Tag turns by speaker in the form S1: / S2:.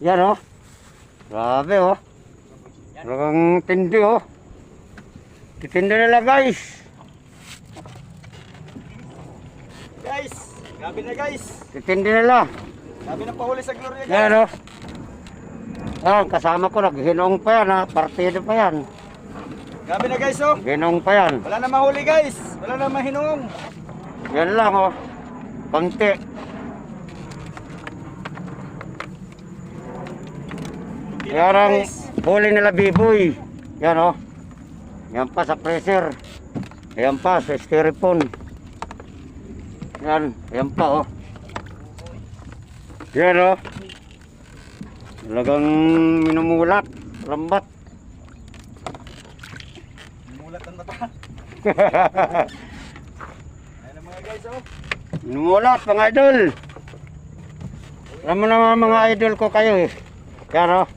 S1: Yan oh. Grabe oh. Talagang tindi oh. Titindi nila guys.
S2: Guys, gabi na guys.
S1: Titindi nila.
S2: Gabi na pahuli sa Gloria guys.
S1: Yan oh. Yan, kasama ko naghinong pa yan ha. Partido pa yan.
S2: Gabi na guys oh.
S1: Ginong pa yan.
S2: Wala na mahuli guys. Wala na mahinong.
S1: Yan lang oh. Konti. Yan ang huli nila biboy. Yan oh. Yan pa sa freezer. Yan pa sa styrofoam. Yan pa oh. Yan oh. Talagang minumulat. Lambat.
S2: Mulat ang mata. Ayan ang mga guys oh.
S1: Minumulat mga idol. Alam mo naman mga idol ko kayo eh. Yan oh.